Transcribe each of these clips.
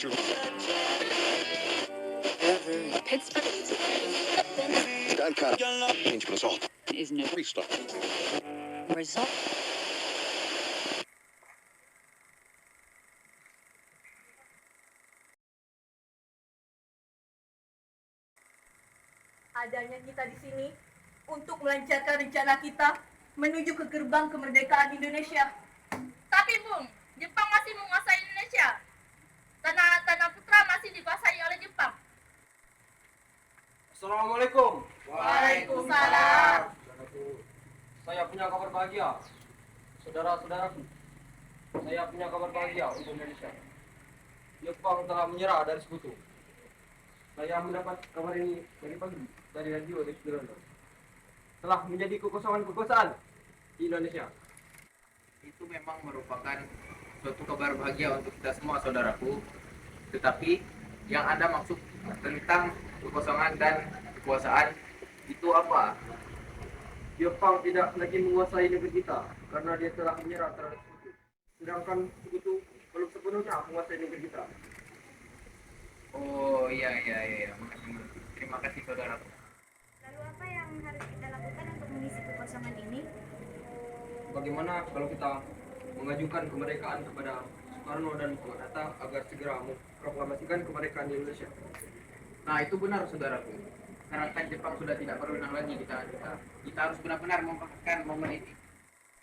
Pittsburgh is no result. Adanya kita di sini untuk melancarkan rencana kita menuju ke gerbang kemerdekaan Indonesia. Tapi Bung, Jepang masih menguasai Indonesia. Tanah putra masih dikuasai oleh Jepang. Assalamualaikum. Waalaikumsalam. Saya punya kabar bahagia. Saudara-saudaraku, saya punya kabar bahagia untuk Indonesia. Jepang telah menyerah dari sekutu. Saya mendapat kabar ini dari pagi dari radio di London. Telah menjadi kekosongan di Indonesia. Itu memang merupakan suatu kabar bahagia untuk kita semua, saudaraku. Tetapi yang Anda maksud tentang kekosongan dan kekuasaan itu apa? Jepang tidak lagi menguasai negeri kita karena dia telah menyerah terhadap sekutu. Sedangkan sekutu belum sepenuhnya menguasai negeri kita. Oh iya. Terima kasih, saudaraku. Lalu apa yang harus kita lakukan untuk mengisi kekosongan ini? Bagaimana kalau kita mengajukan kemerdekaan kepada Soekarno dan Hatta agar segera memproklamasikan kemerdekaan di Indonesia? Nah, itu benar, saudaraku. Karena kan Jepang sudah tidak berwenang lagi kita harus benar-benar memanfaatkan momen ini.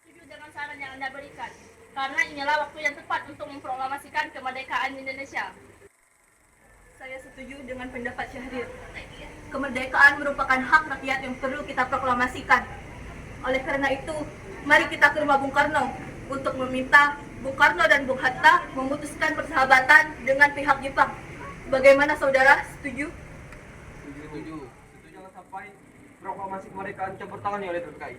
Setuju dengan saran yang Anda berikan. Karena inilah waktu yang tepat untuk memproklamasikan kemerdekaan Indonesia. Saya setuju dengan pendapat Syahrir. Kemerdekaan merupakan hak rakyat yang perlu kita proklamasikan. Oleh karena itu, mari kita ke rumah Bung Karno untuk meminta Bung Karno dan Bung Hatta memutuskan persahabatan dengan pihak Jepang. Bagaimana saudara? Setuju? Setuju. Jangan sampai proklamasi kemerdekaan campur tangani oleh PPKI.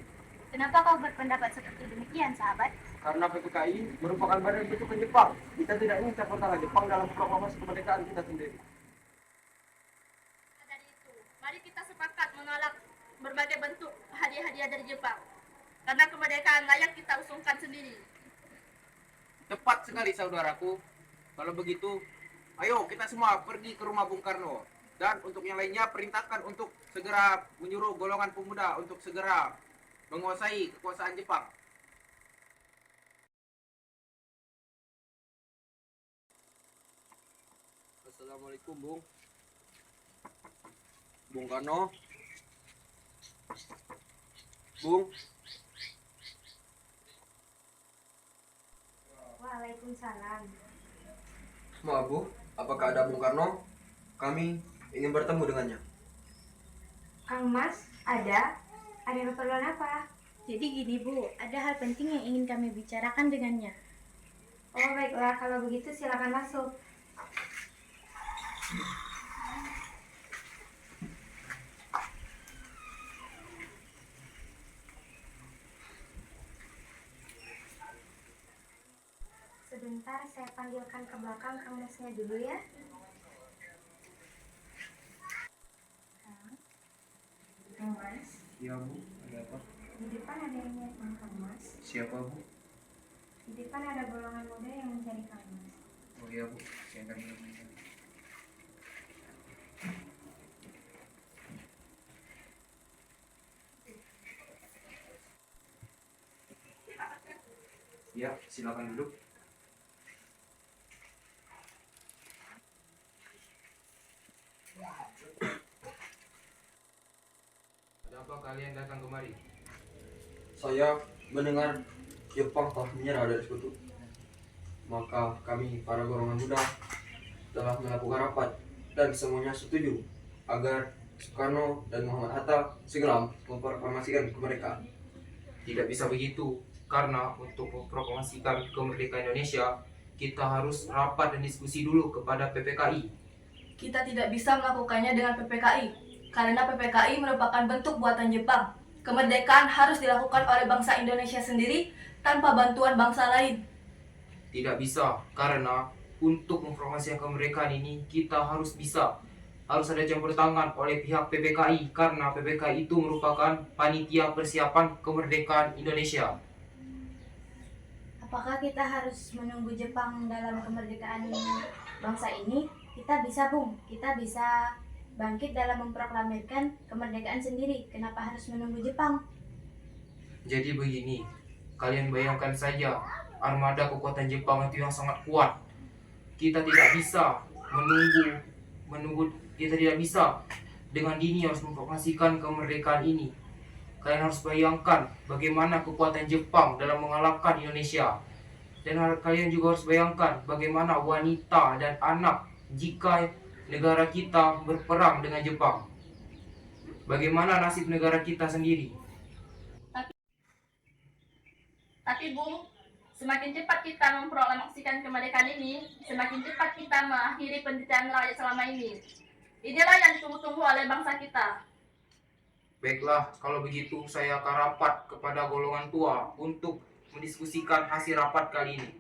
Kenapa kau berpendapat seperti demikian, sahabat? Karena PPKI merupakan badan bentukan Jepang. Kita tidak ingin campur tangan Jepang dalam proklamasi kemerdekaan kita sendiri. Dari itu, mari kita sepakat menolak berbagai bentuk hadiah-hadiah dari Jepang. Karena kemerdekaan layak kita usungkan sendiri. Tepat sekali, saudaraku. Kalau begitu, ayo kita semua pergi ke rumah Bung Karno. Dan untuk yang lainnya, perintahkan untuk segera menyuruh golongan pemuda untuk segera menguasai kekuasaan Jepang. Assalamualaikum, Bung. Bung Karno. Bung. Waalaikumsalam. Maaf, Bu. Apakah ada Bung Karno? Kami ingin bertemu dengannya. Kang Mas, ada? Ada keperluan apa? Jadi gini Bu, ada hal penting yang ingin kami bicarakan dengannya. Oh baiklah, kalau begitu silakan masuk. Sebentar, saya panggilkan ke belakang Kang Masnya dulu ya. Kang Mas, Iya, Bu. Ada apa? di depan ada yang menyerang Kang Mas. Siapa, Bu? Di depan ada golongan muda yang mencari Kang Mas. Oh iya, Bu. Saya akan menemukan. Ya, silakan duduk. Ada apa kalian datang kemari? Saya mendengar Jepang telah menyerah dari sekutu. Maka kami, para golongan muda, telah melakukan rapat dan semuanya setuju agar Soekarno dan Muhammad Hatta segera memproklamasikan kemerdekaan. Tidak bisa begitu, karena untuk memproklamasikan kemerdekaan Indonesia, kita harus rapat dan diskusi dulu kepada PPKI. Kita tidak bisa melakukannya dengan PPKI, karena PPKI merupakan bentuk buatan Jepang. Kemerdekaan harus dilakukan oleh bangsa Indonesia sendiri tanpa bantuan bangsa lain. Tidak bisa, karena untuk memproklamasikan kemerdekaan ini kita harus ada campur tangan oleh pihak PPKI, karena PPKI itu merupakan panitia persiapan kemerdekaan Indonesia. Apakah kita harus menunggu Jepang dalam kemerdekaan bangsa ini? Kita bisa, Bung. Kita bisa bangkit dalam memproklamirkan kemerdekaan sendiri. Kenapa harus menunggu Jepang? Jadi begini, kalian bayangkan saja armada kekuatan Jepang itu yang sangat kuat. Kita tidak bisa kita tidak bisa dengan dini harus memproklamasikan kemerdekaan ini. Kalian harus bayangkan bagaimana kekuatan Jepang dalam mengalahkan Indonesia. Dan kalian juga harus bayangkan bagaimana wanita dan anak jika negara kita berperang dengan Jepang. Bagaimana nasib negara kita sendiri? Tapi Bung, semakin cepat kita memproklamasikan kemerdekaan ini, semakin cepat kita mengakhiri penderitaan rakyat selama ini. Inilah yang ditunggu-tunggu oleh bangsa kita. Baiklah, kalau begitu saya akan rapat kepada golongan tua untuk mendiskusikan hasil rapat kali ini.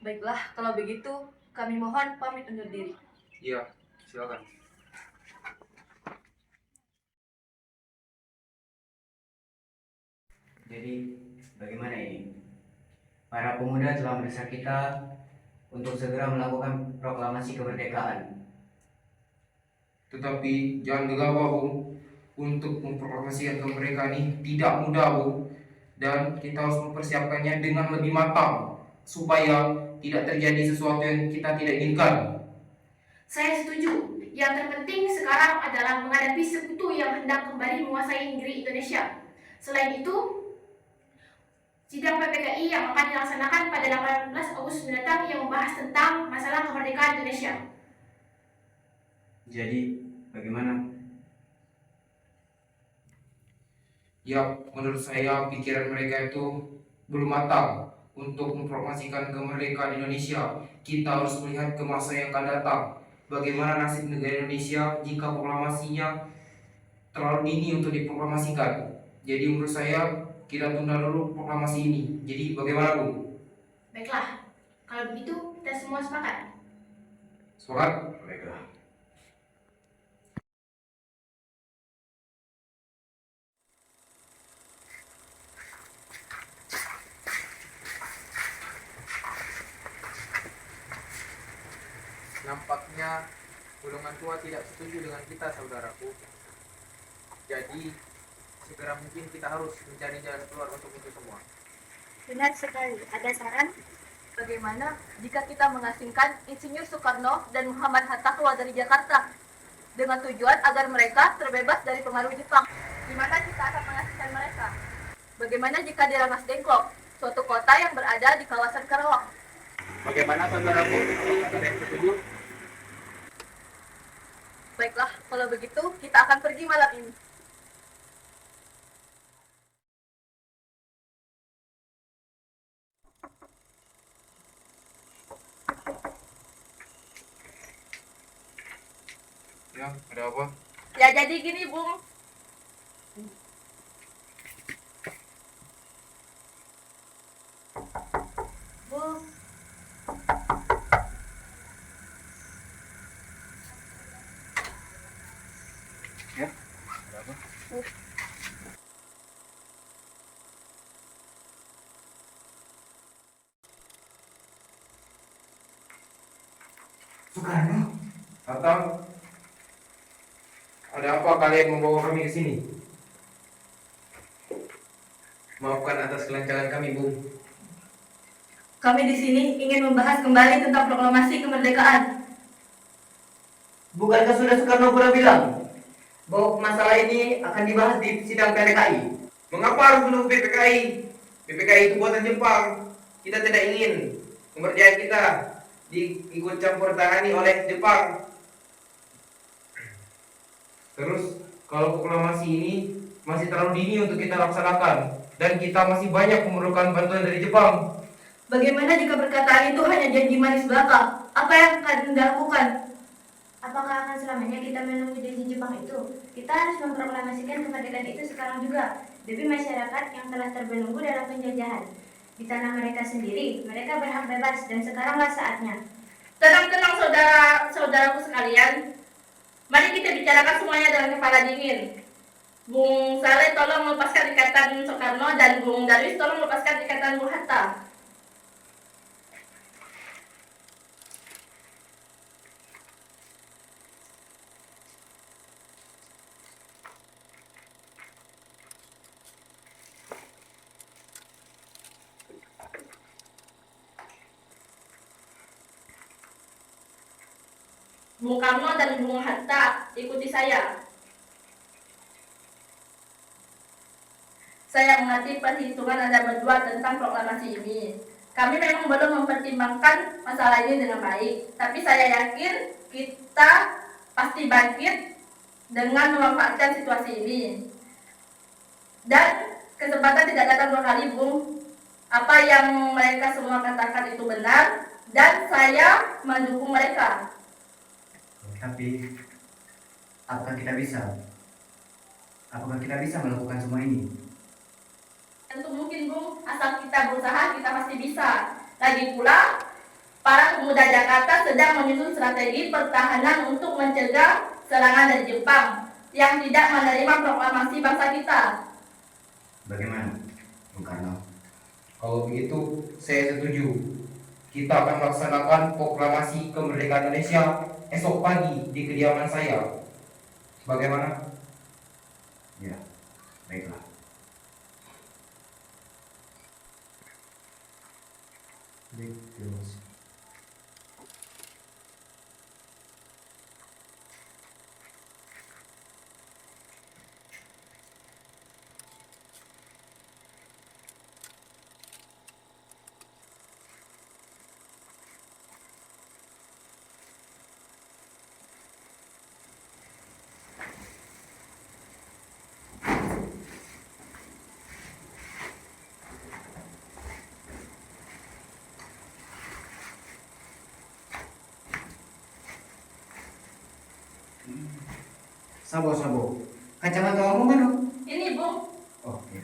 Baiklah, kalau begitu kami mohon pamit undur diri. Iya, silakan. Jadi, bagaimana ini? Para pemuda telah mendesak kita untuk segera melakukan proklamasi kemerdekaan. Tetapi jangan gegabah, Bung. Untuk memproklamasikan kemerdekaan ini tidak mudah, Bung. Dan kita harus mempersiapkannya dengan lebih matang supaya tidak terjadi sesuatu yang kita tidak inginkan. Saya setuju. Yang terpenting sekarang adalah menghadapi sekutu yang hendak kembali menguasai negeri Indonesia. Selain itu, sidang PPKI yang akan dilaksanakan pada 18 Agustus mendatang yang membahas tentang masalah kemerdekaan Indonesia. Jadi, bagaimana? Ya, menurut saya pikiran mereka itu belum matang untuk memproklamasikan kemerdekaan Indonesia. Kita harus melihat ke masa yang akan datang. Bagaimana nasib negara Indonesia jika proklamasinya terlalu dini untuk diproklamasikan. Jadi menurut saya kita tunda dulu proklamasi ini. Jadi bagaimana, Bu? Baiklah, kalau begitu kita semua sepakat. Sepakat? Baiklah. Nampaknya golongan tua tidak setuju dengan kita, saudaraku. Jadi, segera mungkin kita harus mencari jalan keluar untuk itu semua. Benar sekali. Ada saran? Bagaimana jika kita mengasingkan Insinyur Soekarno dan Muhammad Hatta keluar dari Jakarta dengan tujuan agar mereka terbebas dari pengaruh Jepang? Di mana kita akan mengasingkan mereka? Bagaimana jika di Rengas Dengklok, suatu kota yang berada di kawasan Karawang? Bagaimana, saudaraku? Apakah ada yang setuju? Baiklah, kalau begitu kita akan pergi malam ini. Ya, ada apa? Ya jadi gini, Bung. Bu, Ya, ada apa? Soekarno? Hatta, ada apa kalian membawa kami ke sini? Maafkan atas kelancangan kami, Bu. Kami di sini ingin membahas kembali tentang proklamasi kemerdekaan. Bukankah sudah Soekarno pernah bilang bahwa masalah ini akan dibahas di sidang PPKI? Mengapa harus menunggu PPKI? PPKI itu buatan Jepang. Kita tidak ingin kemerdekaan kita diikut campur tangani oleh Jepang. Terus, kalau proklamasi ini masih terlalu dini untuk kita laksanakan dan kita masih banyak memerlukan bantuan dari Jepang. Bagaimana jika perkataan itu hanya janji manis belaka? Apa yang akan Anda lakukan? apakah akan selamanya kita menunggu janji Jepang itu? Kita harus memproklamasikan kemerdekaan itu sekarang juga, demi masyarakat yang telah terbelenggu dalam penjajahan. Di tanah mereka sendiri, mereka berhak bebas dan sekaranglah saatnya. Tenang-tenang saudaraku sekalian. Mari kita bicarakan semuanya dengan kepala dingin. Bung Saleh tolong melepaskan ikatan Soekarno dan Bung Darwis tolong melepaskan ikatan Bung Hatta. Bung Karno dan Bung Hatta, ikuti saya. Saya mengerti perhitungan Anda berdua tentang proklamasi ini. Kami memang belum mempertimbangkan masalah ini dengan baik, tapi saya yakin kita pasti bangkit dengan memanfaatkan situasi ini. Dan kesempatan tidak datang dua kali, Bung. Apa yang mereka semua katakan itu benar, dan saya mendukung mereka. Tapi, apakah kita bisa? Apakah kita bisa melakukan semua ini? Tentu mungkin, Bung. Asal kita berusaha, kita pasti bisa. Lagi pula, para pemuda Jakarta sedang menyusun strategi pertahanan untuk mencegah serangan dari Jepang yang tidak menerima proklamasi bangsa kita. Bagaimana, Bung Karno? Kalau begitu, saya setuju. Kita akan melaksanakan proklamasi kemerdekaan Indonesia esok pagi di kediaman saya. Bagaimana? Ya, baiklah. Terus. Sabo. Kacamata kamu mana? Ini, Bung. Oh, iya.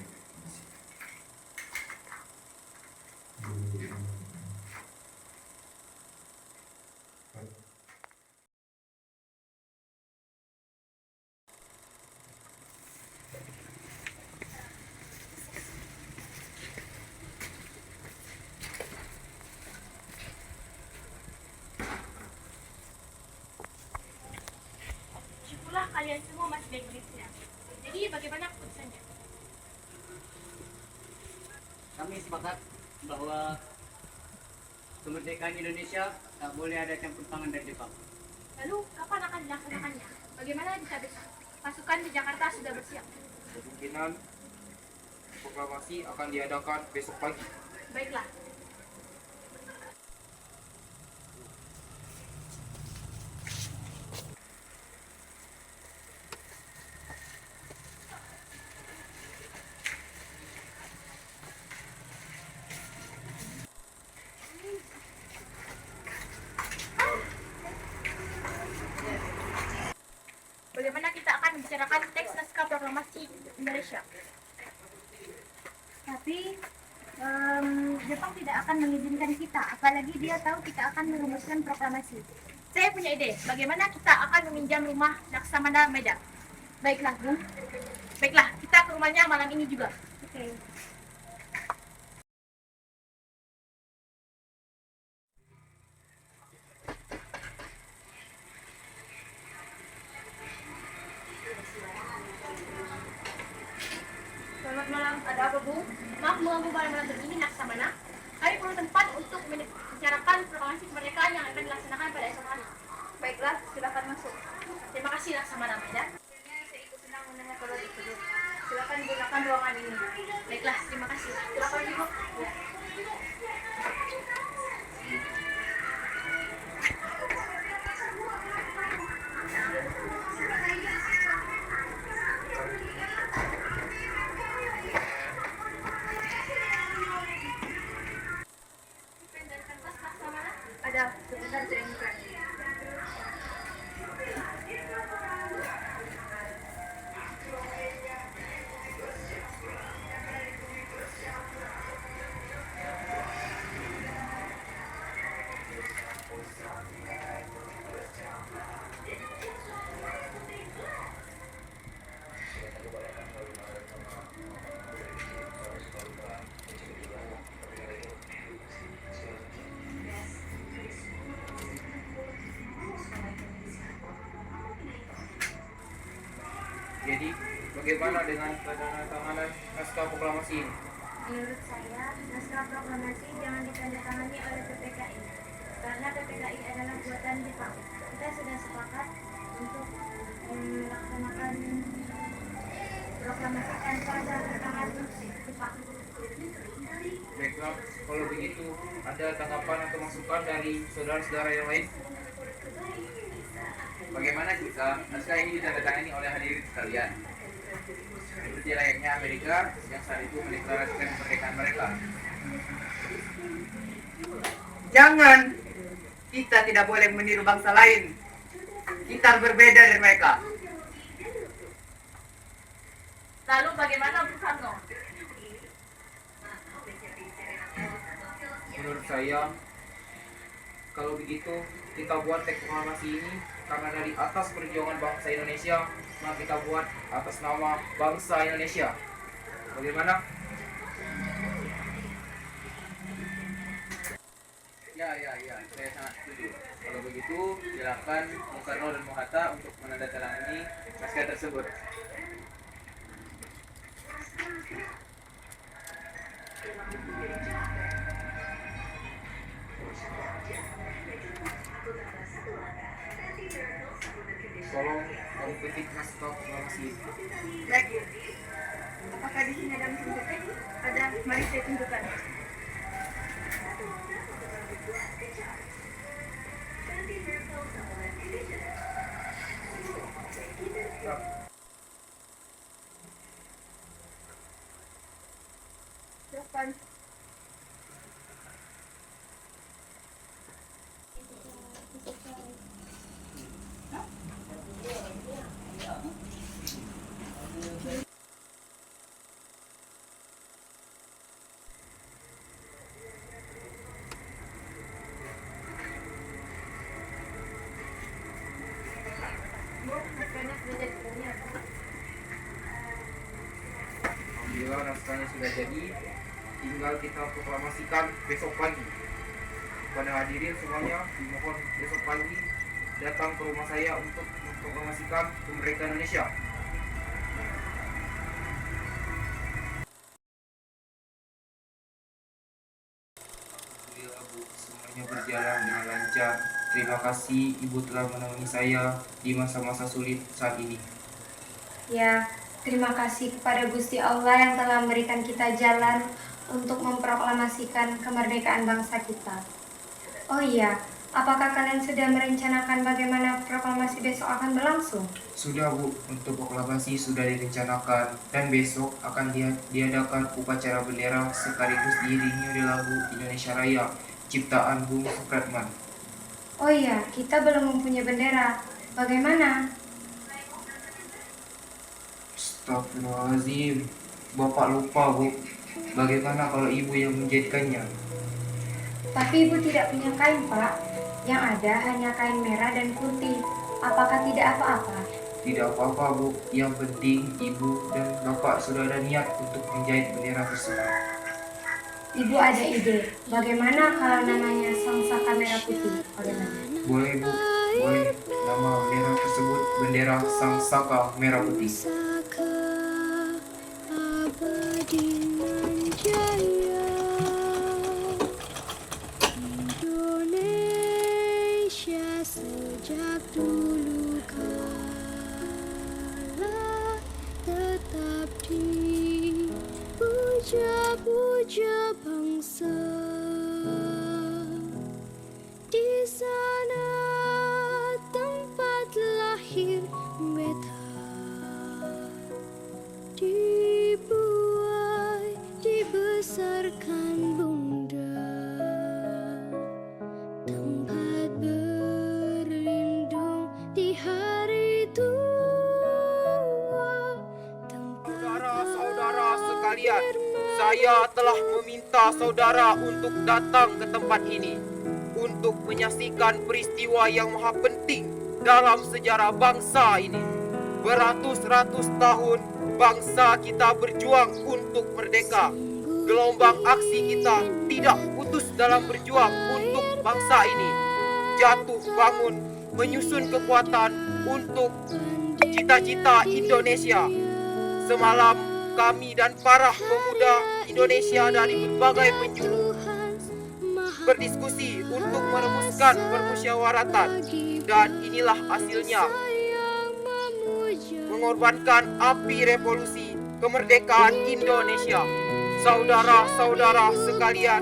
Syukurlah kalian semua masih baik-baik saja. Jadi bagaimana keputusannya? Kami sepakat bahwa kemerdekaan Indonesia tak boleh ada campur tangan dari Jepang. Lalu kapan akan dilaksanakannya? Bagaimana jika besok pasukan di Jakarta sudah bersiap? Kemungkinan proklamasi akan diadakan besok pagi. Baiklah. Bagaimana kita akan membicarakan teks naskah proklamasi Indonesia? Tapi Jepang tidak akan mengizinkan kita, apalagi dia tahu kita akan merumuskan proklamasi. Saya punya ide. Bagaimana kita akan meminjam rumah Laksamana Medan? Baiklah, Bung. Baiklah, kita ke rumahnya malam ini juga. Oke. Selamat malam. Ada apa, Bung? Maaf mengganggu malam-malam begini, Laksamana. Kami perlu tempat untuk membicarakan proklamasi kemerdekaan yang akan dilaksanakan pada esok hari. Baiklah, silakan masuk. Terima kasih, Laksamana Medan. Saya ikut senang mendengar kabar tersebut. Silakan gunakan ruangan ini. Baiklah, terima kasih. Silakan duduk. Ya. Pen dan kertas, Laksamana. Ada, sebentar saya bukan. Jadi, bagaimana dengan penandatanganan naskah proklamasi ini? Menurut saya, naskah proklamasi jangan ditandatangani oleh PPKI, karena PPKI adalah buatan Jepang. kita sudah sepakat untuk melaksanakan proklamasikan pada tanggal Jepang. Baiklah, kalau begitu ada tanggapan atau masukan dari saudara-saudara yang lain? Bagaimana jika naskah ini ditandatangani oleh hadirin sekalian? Seperti layaknya Amerika yang saat itu mendeklarasikan kemerdekaan mereka. Jangan! Kita tidak boleh meniru bangsa lain. Kita berbeda dari mereka. Lalu bagaimana Bung Karno? Menurut saya, kalau begitu kita buat teks proklamasi ini karena dari atas perjuangan bangsa Indonesia, maka kita buat atas nama bangsa Indonesia. Bagaimana? Ya, saya sangat setuju. Kalau begitu, silakan Bung Karno dan Bung Hatta untuk menandatangani naskah tersebut. Tolong kamu ketik naskah proklamasi ini. Baik. Apakah di sini ada mesin ketik? Ada, mari saya tunjukkan. Silakan. Bu, naskahnya sudah jadi. Alhamdulillah naskahnya sudah jadi, tinggal kita proklamasikan besok pagi. Pada hadirin semuanya dimohon besok pagi datang ke rumah saya untuk memproklamasikan kemerdekaan Indonesia. Alhamdulillah Bu, semuanya berjalan dengan lancar. Terima kasih Ibu telah menemani saya di masa-masa sulit saat ini. Ya, terima kasih kepada Gusti Allah yang telah memberikan kita jalan untuk memproklamasikan kemerdekaan bangsa kita. Oh iya, apakah kalian sudah merencanakan bagaimana proklamasi besok akan berlangsung? Sudah Bu, untuk proklamasi sudah direncanakan dan besok akan diadakan upacara bendera sekaligus diiringi oleh lagu Indonesia Raya ciptaan Bung Supratman. Oh iya, kita belum mempunyai bendera. Bagaimana? Astagfirullahaladzim, Bapak lupa Bu. Bagaimana kalau Ibu yang menjadikannya? Tapi Ibu tidak punya kain, Pak. Yang ada hanya kain merah dan putih. Apakah tidak apa-apa? Tidak apa-apa Bu, yang penting Ibu dan Bapak sudah ada niat untuk menjahit bendera tersebut. Ibu ada ide. Bagaimana kalau namanya Sangsaka Merah Putih? Bagaimana? Boleh Bu, boleh. Nama bendera tersebut bendera Sangsaka Merah Putih. Indonesia sejak dulu kala tetap dipuja-puja bangsa. Di sana tempat lahir beta, dibuai dibesarkan bunda, tempat berlindung di hari tua, tempat Saudara-saudara sekalian, saya telah meminta saudara untuk datang ke tempat ini untuk menyaksikan peristiwa yang maha penting dalam sejarah bangsa ini. Beratus-ratus tahun bangsa kita berjuang untuk merdeka. Gelombang aksi kita tidak putus dalam berjuang untuk bangsa ini. Jatuh bangun, menyusun kekuatan untuk cita-cita Indonesia. Semalam kami dan para pemuda Indonesia dari berbagai penjuru berdiskusi untuk merumuskan permusyawaratan dan inilah hasilnya. Mengorbankan api revolusi kemerdekaan Indonesia. Saudara-saudara sekalian,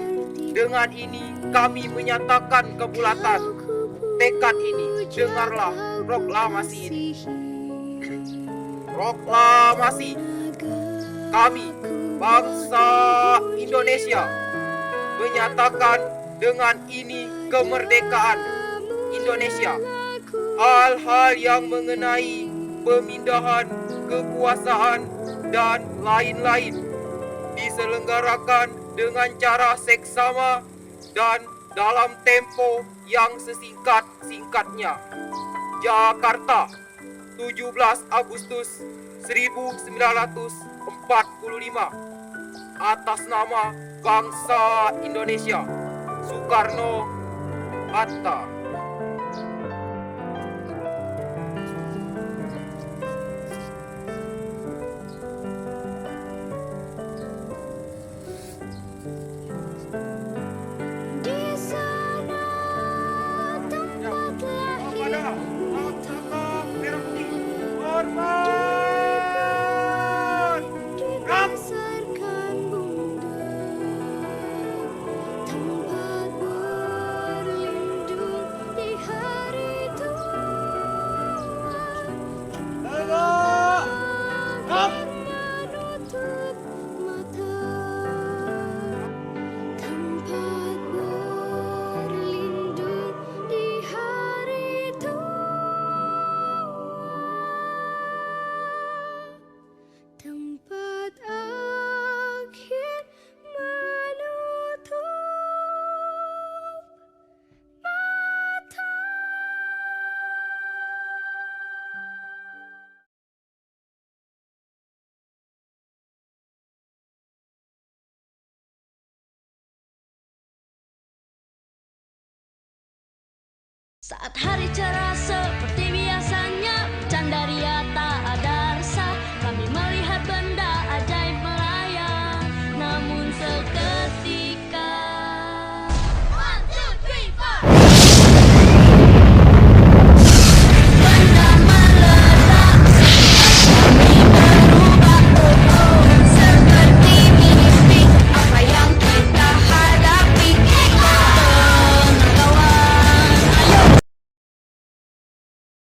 dengan ini kami menyatakan kebulatan tekad ini. Dengarlah proklamasi ini. Proklamasi. Kami, bangsa Indonesia, menyatakan dengan ini kemerdekaan Indonesia. Hal-hal yang mengenai pemindahan kekuasaan dan lain-lain diselenggarakan dengan cara seksama dan dalam tempo yang sesingkat-singkatnya. Jakarta, 17 Agustus 1945. Atas nama bangsa Indonesia. Soekarno-Hatta. Di sana tempat lahir dibesarkan Bunda, tempat berlindung di hari tua. Akhirnya nutup mata, tempat berlindung di hari tua, tempat akhir menutup mata. Saat hari cerah seperti biasa